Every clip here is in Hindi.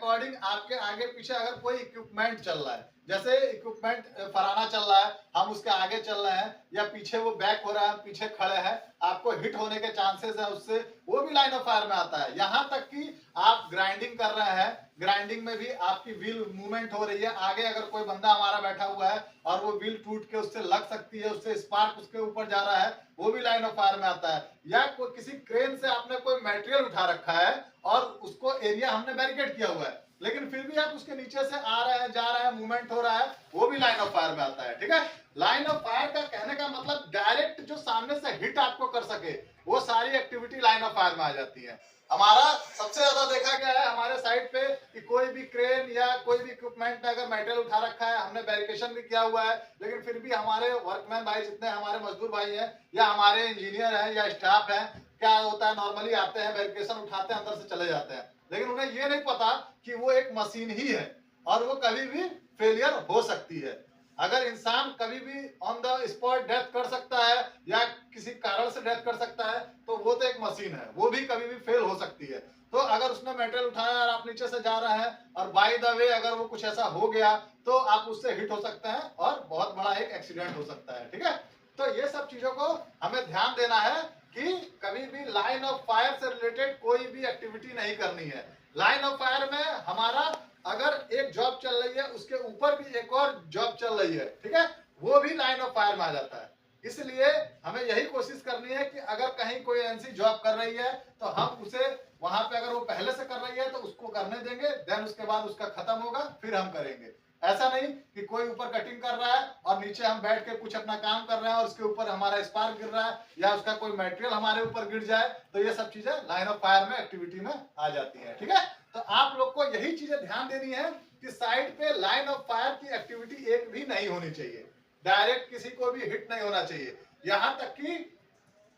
अकॉर्डिंग आपके आगे पीछे अगर कोई इक्विपमेंट चल रहा है, जैसे इक्विपमेंट फलाना चल रहा है, हम उसके आगे चल रहे हैं या पीछे वो बैक हो रहा है, पीछे खड़े हैं, आपको हिट होने के चांसेस है उससे, वो भी लाइन ऑफ फायर में आता है। यहाँ तक कि आप ग्राइंडिंग कर रहे हैं, ग्राइंडिंग में भी आपकी व्हील मूवमेंट हो रही है, आगे अगर कोई बंदा हमारा बैठा हुआ है और वो व्हील टूट के उससे लग सकती है, उससे स्पार्क उसके ऊपर जा रहा है, वो भी लाइन ऑफ फायर में आता है। या कोई किसी क्रेन से आपने कोई मटेरियल उठा रखा है और उसको एरिया हमने बैरिकेड किया हुआ है, लेकिन फिर भी आप उसके नीचे से आ रहे हैं, जा रहे हैं, मूवमेंट हो रहा है, वो भी लाइन ऑफ फायर में आता है। ठीक है, लाइन ऑफ फायर का कहने का मतलब डायरेक्ट जो सामने से हिट आपको कर सके, वो सारी एक्टिविटी लाइन ऑफ फायर में आ जाती है। हमारा सबसे ज्यादा देखा गया है हमारे साइड पे कि कोई भी क्रेन या कोई भी इक्विपमेंट में अगर मेटल उठा रखा है, हमने बैरिकेशन भी किया हुआ है, लेकिन फिर भी हमारे वर्कमैन भाई, जितने हमारे मजदूर भाई हैं या हमारे इंजीनियर हैं या स्टाफ हैं, क्या होता है, नॉर्मली आते हैं, बैरिकेशन उठाते हैं, अंदर से चले जाते हैं, लेकिन उन्हें ये नहीं पता कि वो एक मशीन ही है और वो कभी भी फेलियर हो सकती है। अगर इंसान कभी भी ऑन द स्पॉट डेथ कर सकता है या किसी कारण से डेथ कर सकता है, तो वो तो एक मशीन है, वो भी कभी भी फेल हो सकती है। तो अगर उसने मेटल उठाया और आप नीचे से जा रहे हैं और बाय द वे अगर वो कुछ ऐसा हो गया, तो आप उससे हिट हो सकते हैं और बहुत बड़ा एक एक्सीडेंट हो सकता है। ठीक है, तो ये सब चीजों को हमें ध्यान देना है कि कभी भी लाइन ऑफ फायर से रिलेटेड कोई भी एक्टिविटी नहीं करनी है। लाइन ऑफ फायर में हमारा अगर एक जॉब चल रही है, उसके ऊपर भी एक और जॉब चल रही है, ठीक है, वो भी लाइन ऑफ फायर में आ जाता है। इसलिए हमें यही कोशिश करनी है कि अगर कहीं कोई ऐसी जॉब कर रही है तो हम उसे वहां पे, अगर वो पहले से कर रही है तो उसको करने देंगे, देन उसके बाद उसका खत्म होगा, फिर हम करेंगे। ऐसा नहीं कि कोई ऊपर कटिंग कर रहा है और नीचे हम बैठ के कुछ अपना काम कर रहे हैं और उसके ऊपर हमारा स्पार्क गिर रहा है या उसका कोई मटेरियल हमारे ऊपर गिर जाए, तो ये सब चीजें लाइन ऑफ फायर में एक्टिविटी में आ जाती है। ठीक है, तो आप लोग को यही चीजें ध्यान देनी है कि साइड पे लाइन ऑफ फायर की एक्टिविटी एक भी नहीं होनी चाहिए, डायरेक्ट किसी को भी हिट नहीं होना चाहिए। यहां तक कि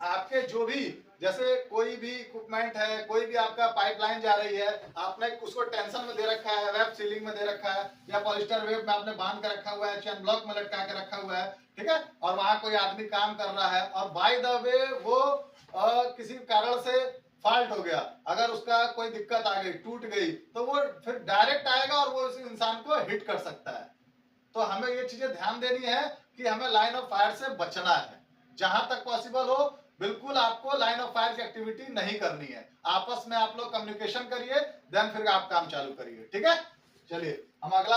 आपके जो भी, जैसे कोई भी इक्विपमेंट है, कोई भी आपका पाइपलाइन जा रही है, आपने उसको टेंशन में दे रखा है, वेब सीलिंग में दे रखा है या पॉलिस्टर वेब में आपने बांध के रखा हुआ है, चेन ब्लॉक में लटका के रखा हुआ है, ठीक है, और वहां कोई आदमी काम कर रहा है और बाय द वे वो किसी कारण से फॉल्ट हो गया, अगर उसका कोई दिक्कत आ गई, टूट गई, तो वो फिर डायरेक्ट आएगा और वो उस इंसान को हिट कर सकता है। तो हमें ये चीजें ध्यान देनी है कि हमें लाइन ऑफ फायर से बचना है, जहां तक पॉसिबल हो बिल्कुल आपको लाइन ऑफ फायर की एक्टिविटी नहीं करनी है। आपस में आप लोग कम्युनिकेशन करिए, देन फिर आप काम चालू करिए। ठीक है, चलिए हम अगला